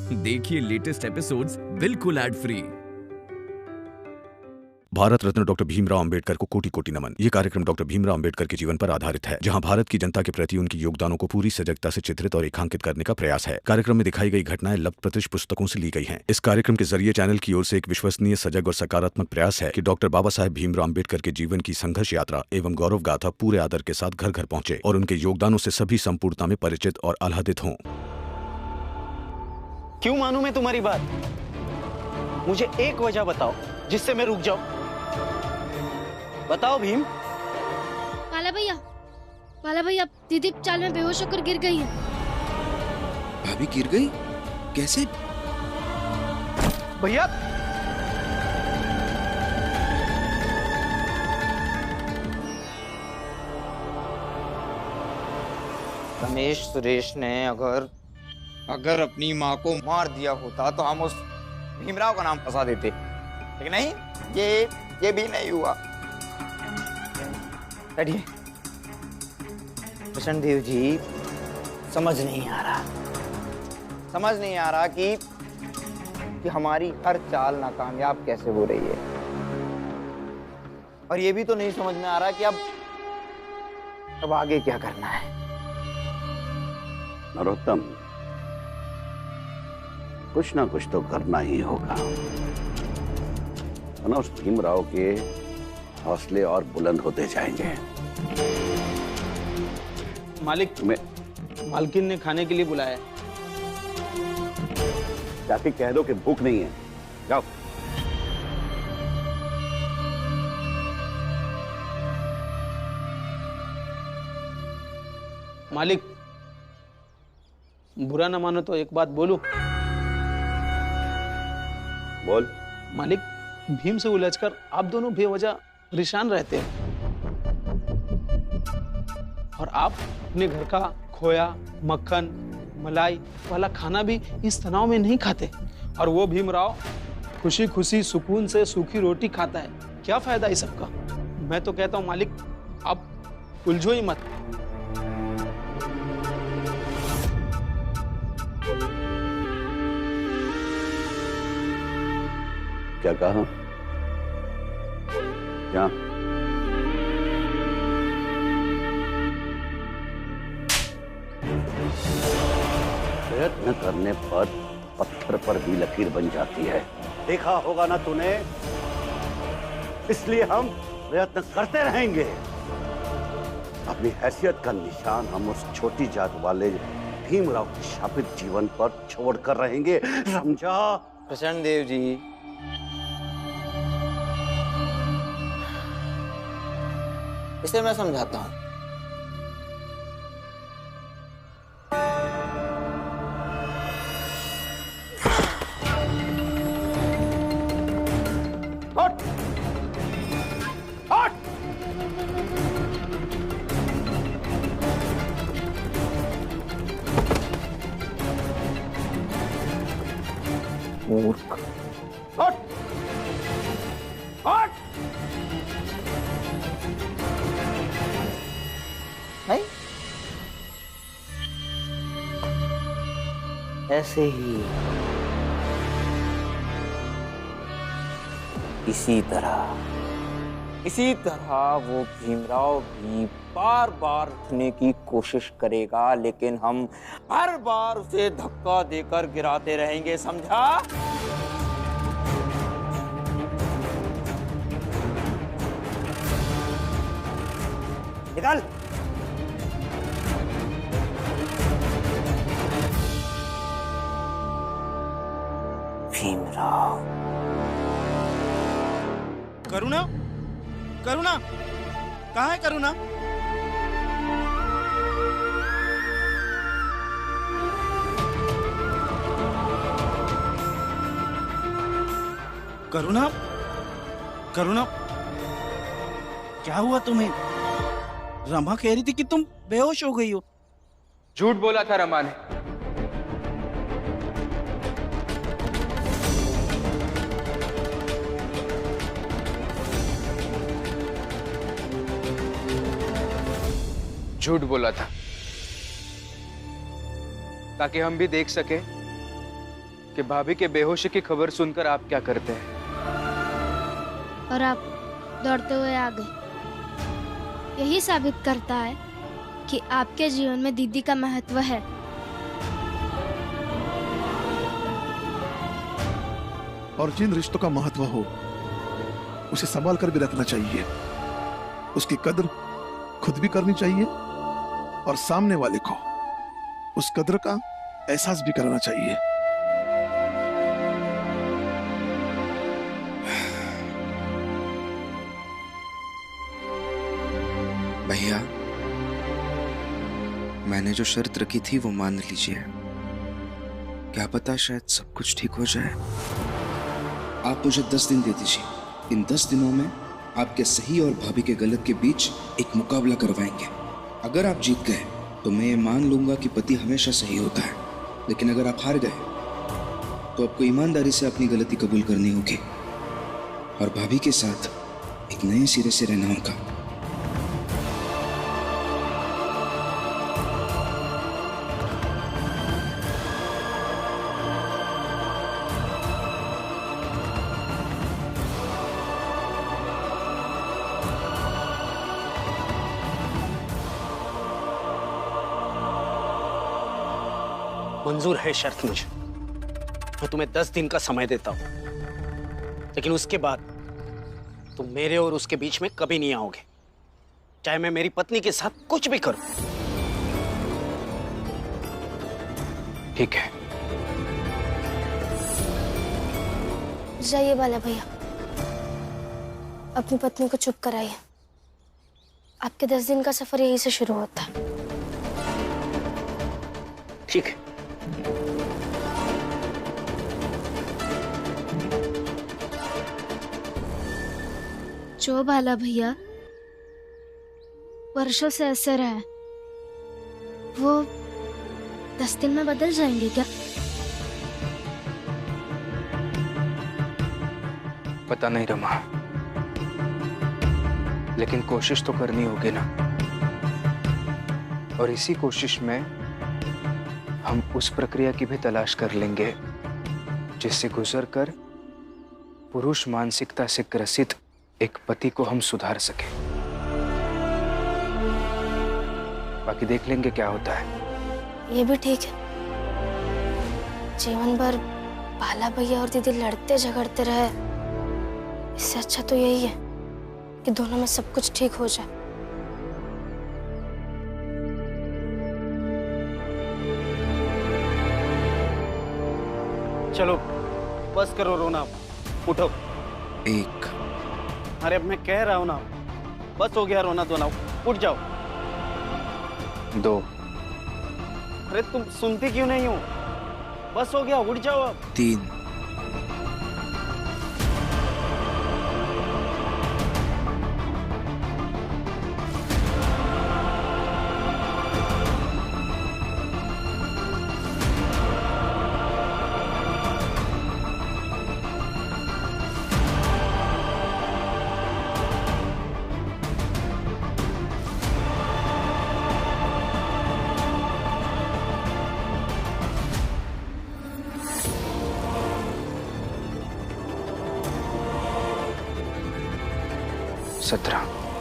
देखिए latest episodes बिल्कुल ad free. Bharat Ratna doctor Bhimrao Ambedkar को कोटि कोटि नमन। ये कार्यक्रम डॉक्टर भीमराव अंबेडकर के जीवन पर आधारित है, जहां भारत की जनता के प्रति उनकी योगदानों को पूरी सजगता से चित्रित और रेखांकित करने का प्रयास है। कार्यक्रम में दिखाई गई घटनाएं लब्ध प्रतिष्ठ पुस्तकों से ली गई हैं। इस कार्यक्रम के जरिए चैनल की ओर से एक विश्वसनीय, सजग और सकारात्मक प्रयास है कि डॉक्टर बाबा साहेब भीमराव अंबेडकर के जीवन की संघर्ष यात्रा एवं गौरव गाथा पूरे आदर के साथ घर घर पहुंचे और उनके योगदानों से सभी संपूर्णता में परिचित और आह्लादित हों। क्यों मानूं मैं तुम्हारी बात? मुझे एक वजह बताओ जिससे मैं रुक जाऊं। बताओ भीम। पाला भैया दीदी चाल में बेहोश होकर गिर गई है। भाभी गिर गई? कैसे? भैया रमेश सुरेश ने अगर अपनी माँ को मार दिया होता तो हम उस भीमराव का नाम फंसा देते, लेकिन नहीं, ये भी नहीं हुआ। बैठिए। कृष्णदेव जी, समझ नहीं आ रहा कि हमारी हर चाल नाकामयाब कैसे हो रही है, और ये भी तो नहीं समझ में आ रहा कि अब आगे क्या करना है। नरोत्तम, कुछ ना कुछ तो करना ही होगा, वरना उस भीमराव के हौसले और बुलंद होते जाएंगे। मालिक, तुम्हें मालकिन ने खाने के लिए बुलाया। जाके कह दो कि भूख नहीं है, जाओ। मालिक, बुरा ना मानो तो एक बात बोलूं? बोल। मालिक, भीम से उलझकर आप दोनों बेवजह परेशान रहते हैं, और आप अपने घर का खोया, मक्खन, मलाई वाला खाना भी इस तनाव में नहीं खाते, और वो भीमराव खुशी खुशी सुकून से सूखी रोटी खाता है। क्या फायदा इस सबका? मैं तो कहता हूँ मालिक, आप उलझो ही मत। क्या कहा? क्या? प्रयत्न करने पर पत्थर पर भी लकीर बन जाती है, देखा होगा ना तूने। इसलिए हम प्रयत्न करते रहेंगे। अपनी हैसियत का निशान हम उस छोटी जात वाले भीमराव के शापित जीवन पर छोड़कर रहेंगे, समझा? कृष्णदेव जी, इसे मैं समझाता हूं। हट! हट! मूर्ख! हट! हट! नहीं, ऐसे ही इसी तरह वो भीमराव भी बार बार उठने की कोशिश करेगा, लेकिन हम हर बार उसे धक्का देकर गिराते रहेंगे, समझा? निकल। भीमराव। करुणा, करुणा, कहाँ है करुणा? करुणा, करुणा, क्या हुआ तुम्हें? रमा कह रही थी कि तुम बेहोश हो गई हो। झूठ बोला था रमा ने। झूठ बोला था ताकि हम भी देख सके कि भाभी के बेहोशी की खबर सुनकर आप क्या करते हैं। और आप दौड़ते हुए आ गए। यही साबित करता है कि आपके जीवन में दीदी का महत्व है। और जिन रिश्तों का महत्व हो उसे संभाल कर भी रखना चाहिए। उसकी कद्र खुद भी करनी चाहिए और सामने वाले को उस कद्र का एहसास भी कराना चाहिए। भैया, मैंने जो शर्त रखी थी वो मान लीजिए। क्या पता शायद सब कुछ ठीक हो जाए। आप मुझे 10 दिन दे दीजिए। इन 10 दिनों में आपके सही और भाभी के गलत के बीच एक मुकाबला करवाएंगे। अगर आप जीत गए तो मैं ये मान लूंगा कि पति हमेशा सही होता है, लेकिन अगर आप हार गए तो आपको ईमानदारी से अपनी गलती कबूल करनी होगी और भाभी के साथ एक नए सिरे से रहना होगा। मंजूर है शर्त मुझे। मैं तुम्हें 10 दिन का समय देता हूं, लेकिन उसके बाद तुम मेरे और उसके बीच में कभी नहीं आओगे, चाहे मैं मेरी पत्नी के साथ कुछ भी करूं। ठीक है। जाइए बाला भैया, अपनी पत्नी को चुप कराइए। आपके 10 दिन का सफर यहीं से शुरू होता है। ठीक है। जो बाला भैया वर्षों से ऐसे रहे, वो 10 दिन में बदल जाएंगे क्या? पता नहीं रमा, लेकिन कोशिश तो करनी होगी ना। और इसी कोशिश में हम उस प्रक्रिया की भी तलाश कर लेंगे जिससे गुजरकर पुरुष मानसिकता से ग्रसित एक पति को हम सुधार सके। बाकी देख लेंगे क्या होता है। ये भी ठीक है। जीवन भर बाला भैया और दीदी लड़ते झगड़ते रहे, इससे अच्छा तो यही है कि दोनों में सब कुछ ठीक हो जाए। चलो बस करो रोना, उठो। एक। अरे अब मैं कह रहा हूं ना, बस हो गया रोना धोना, उठ जाओ। 2। अरे तुम सुनती क्यों नहीं हो? बस हो गया, उठ जाओ अब। 3।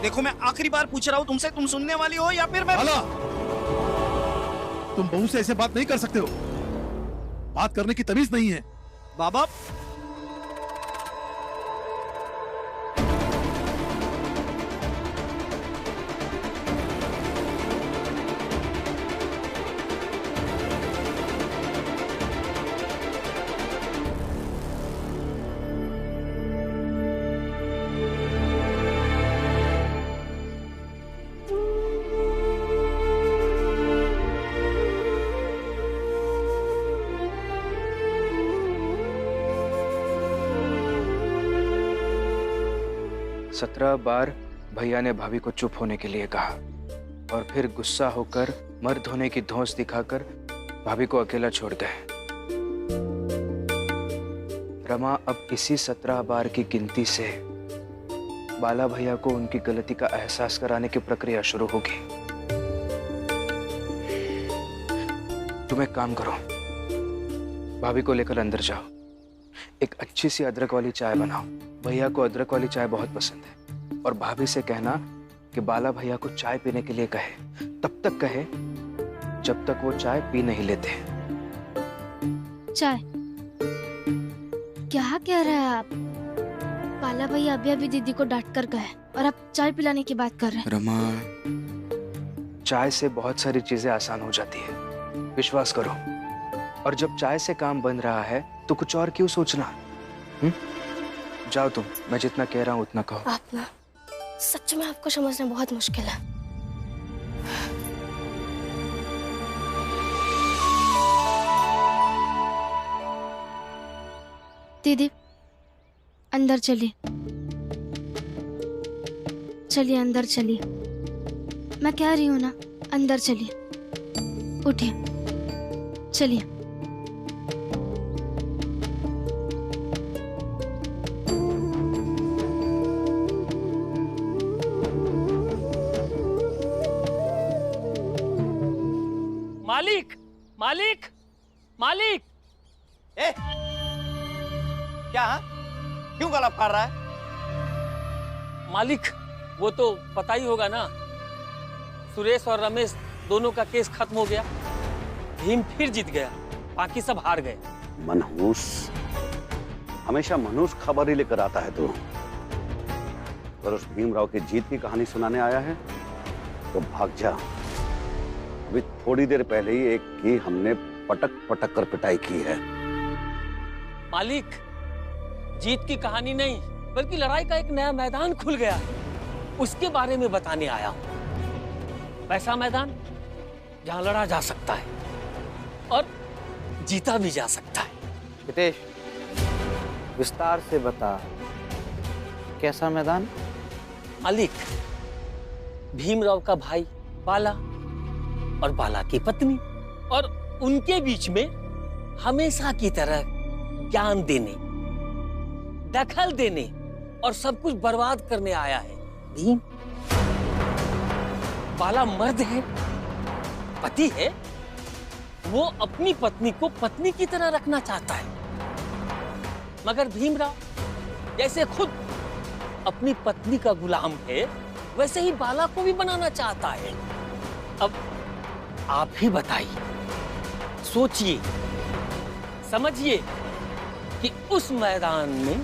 देखो मैं आखिरी बार पूछ रहा हूँ तुमसे, तुम सुनने वाली हो या फिर मैं? तुम बहू से ऐसे बात नहीं कर सकते हो। बात करने की तमीज नहीं है। बाबा सत्रह बार भैया ने भाभी को चुप होने के लिए कहा और फिर गुस्सा होकर मर्द होने की धौंस दिखाकर भाभी को अकेला छोड़ गए। रमा अब इसी 17 बार की गिनती से बाला भैया को उनकी गलती का एहसास कराने की प्रक्रिया शुरू होगी। तुम एक काम करो, भाभी को लेकर अंदर जाओ, एक अच्छी सी अदरक वाली चाय बनाओ। भैया को अदरक वाली चाय बहुत पसंद है। और भाभी से कहना कि बाला भैया को चाय पीने के लिए कहे, तब तक कहे जब तक वो चाय पी नहीं लेते। चाय? क्या कह रहे हैं आप? बाला भैया अभी अभी दीदी को डांट कर गए और आप चाय पिलाने की बात कर रहे हैं। रमा, चाय से बहुत सारी चीजें आसान हो जाती है, विश्वास करो। और जब चाय से काम बन रहा है तो कुछ और क्यों सोचना? जाओ तुम, मैं जितना कह रहा हूँ उतना कहो। आप ना, सच में आपको समझना बहुत मुश्किल है। दीदी अंदर चलिए, चलिए अंदर चलिए। मैं कह रही हूँ ना, अंदर चलिए, उठिए, चलिए। मालिक, मालिक, मालिक! ए, क्या? क्यों गला फाड़ रहा है? मालिक, वो तो पता ही होगा ना, सुरेश और रमेश दोनों का केस खत्म हो गया। भीम फिर जीत गया, बाकी सब हार गए। मनहूस, हमेशा मनहूस खबर ही लेकर आता है तू। अगर उस भीमराव की जीत की कहानी सुनाने आया है तो भाग जा। अभी थोड़ी देर पहले ही एक की हमने पटक पटक कर पिटाई की है। मालिक, जीत की कहानी नहीं बल्कि लड़ाई का एक नया मैदान खुल गया है, उसके बारे में बताने आया हूं। वैसा मैदान जहां लड़ा जा सकता है और जीता भी जा सकता है। हितेश, विस्तार से बता, कैसा मैदान? मालिक, भीमराव का भाई बाला और बाला की पत्नी, और उनके बीच में हमेशा की तरह ज्ञान देने, दखल देने और सब कुछ बर्बाद करने आया है भीम। बाला मर्द है, पति है, वो अपनी पत्नी को पत्नी की तरह रखना चाहता है। मगर भीमराव जैसे खुद अपनी पत्नी का गुलाम है, वैसे ही बाला को भी बनाना चाहता है। अब आप ही बताइए, सोचिए, समझिए कि उस मैदान में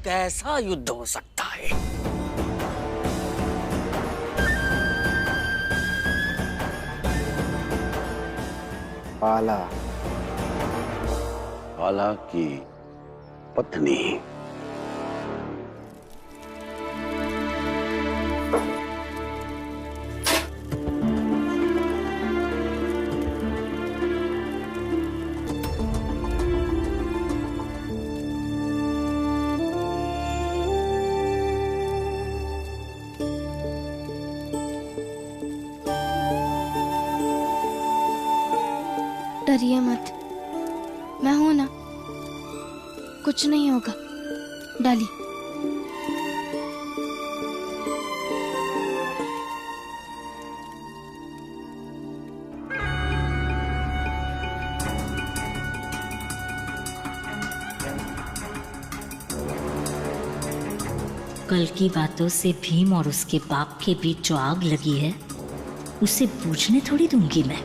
कैसा युद्ध हो सकता है। बाला, बाला की पत्नी। डरिए मत, मैं हूं ना, कुछ नहीं होगा। डालिए। कल की बातों से भीम और उसके बाप के बीच जो आग लगी है, उसे बुझने थोड़ी दूंगी मैं।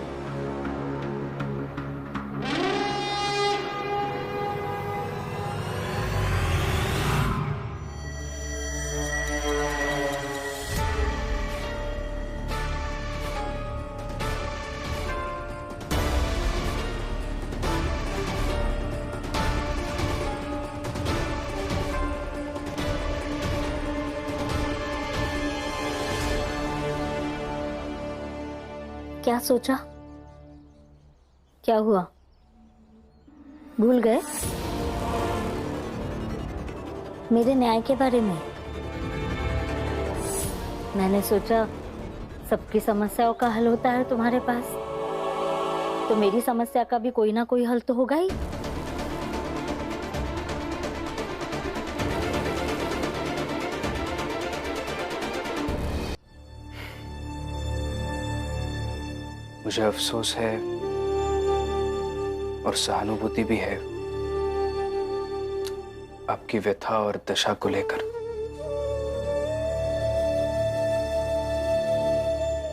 क्या सोचा? क्या हुआ? भूल गए मेरे न्याय के बारे में? मैंने सोचा सबकी समस्याओं का हल होता है तुम्हारे पास, तो मेरी समस्या का भी कोई ना कोई हल तो होगा ही। मुझे अफसोस है और सहानुभूति भी है आपकी व्यथा और दशा को लेकर।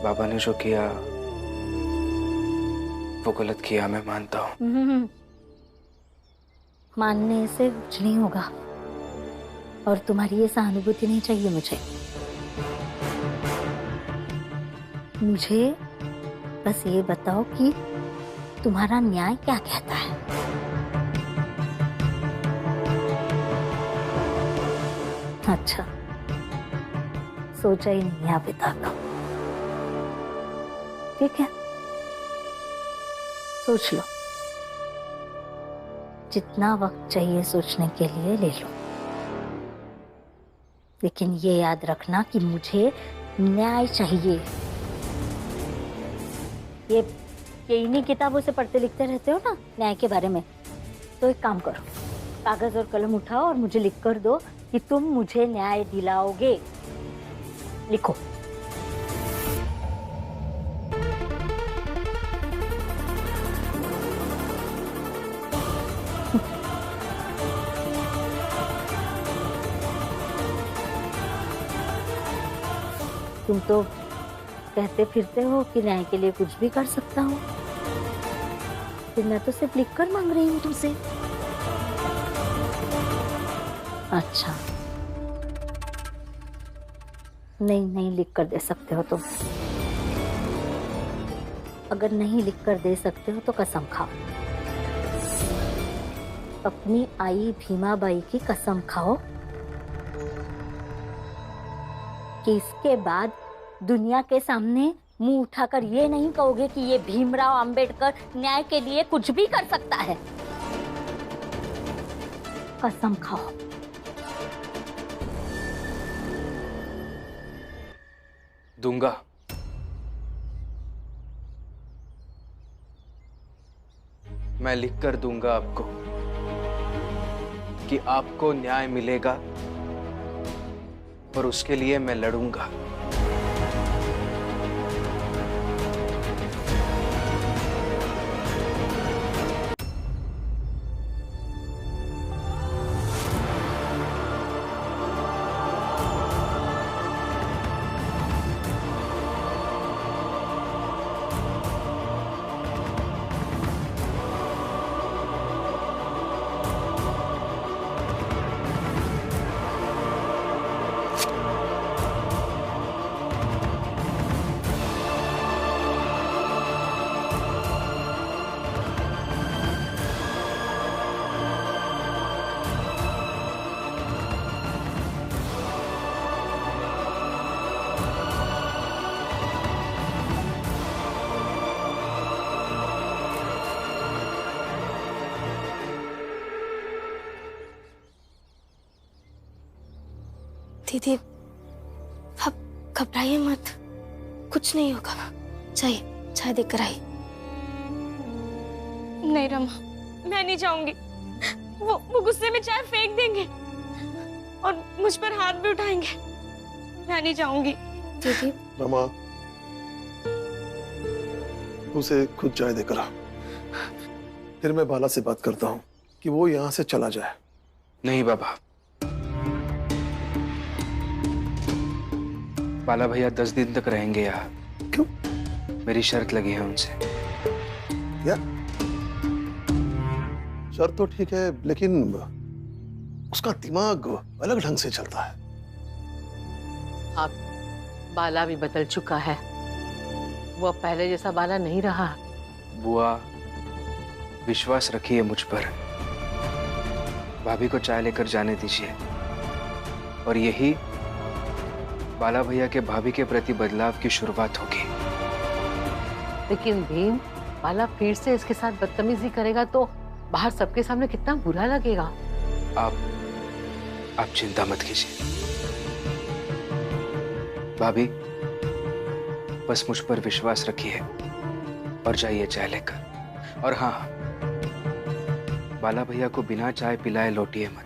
बाबा ने जो किया वो गलत किया, मैं मानता हूँ। मानने से कुछ नहीं होगा, और तुम्हारी ये सहानुभूति नहीं चाहिए मुझे। मुझे बस ये बताओ कि तुम्हारा न्याय क्या कहता है। अच्छा, सोचा ही नहीं अभी तक। ठीक है, सोच लो, जितना वक्त चाहिए सोचने के लिए ले लो, लेकिन ये याद रखना कि मुझे न्याय चाहिए। ये इन्हीं किताबों से पढ़ते लिखते रहते हो ना न्याय के बारे में, तो एक काम करो, कागज और कलम उठाओ और मुझे लिख कर दो कि तुम मुझे न्याय दिलाओगे। लिखो। तुम तो कहते फिरते हो कि न्याय के लिए कुछ भी कर सकता हूँ, फिर मैं तो सिर्फ लिख कर मांग रही हूँ तुमसे। अच्छा, नहीं लिख कर दे सकते हो तुम। अगर नहीं लिख कर दे सकते हो तो कसम खाओ, अपनी आई भीमाबाई की कसम खाओ कि इसके बाद दुनिया के सामने मुंह उठाकर ये नहीं कहोगे कि ये भीमराव अंबेडकर न्याय के लिए कुछ भी कर सकता है। कसम खाओ। दूंगा। मैं लिख कर दूंगा आपको कि आपको न्याय मिलेगा और उसके लिए मैं लड़ूंगा। दीदी, अब घबराइए मत, कुछ नहीं होगा। चाहिए चाय देकर आई। नहीं रमा, मैं नहीं जाऊंगी। वो गुस्से में चाय फेंक देंगे और मुझ पर हाथ भी उठाएंगे। मैं नहीं जाऊंगी। दीदी। रमा, उसे खुद चाय देकर आ, फिर मैं बाला से बात करता हूँ कि वो यहाँ से चला जाए। नहीं बाबा, बाला भैया 10 दिन तक रहेंगे यहाँ। क्यों? मेरी शर्त लगी है उनसे। क्या शर्त? तो ठीक है, लेकिन उसका दिमाग अलग ढंग से चलता है। अब बाला भी बदल चुका है, वो अब पहले जैसा बाला नहीं रहा। बुआ, विश्वास रखिए मुझ पर। भाभी को चाय लेकर जाने दीजिए, और यही बाला भैया के भाभी के प्रति बदलाव की शुरुआत होगी। लेकिन भीम, बाला फिर से इसके साथ बदतमीजी करेगा तो बाहर सबके सामने कितना बुरा लगेगा। आप चिंता मत कीजिए भाभी, बस मुझ पर विश्वास रखिए और जाइए चाय लेकर। और हाँ, बाला भैया को बिना चाय पिलाए लौटिए मत।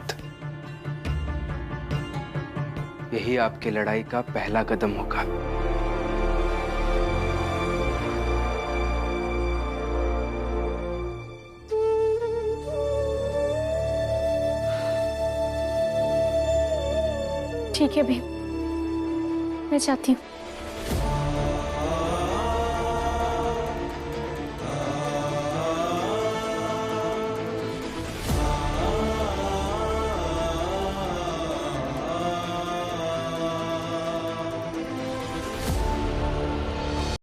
यही आपकी लड़ाई का पहला कदम होगा। ठीक है भीम, मैं जाती हूँ।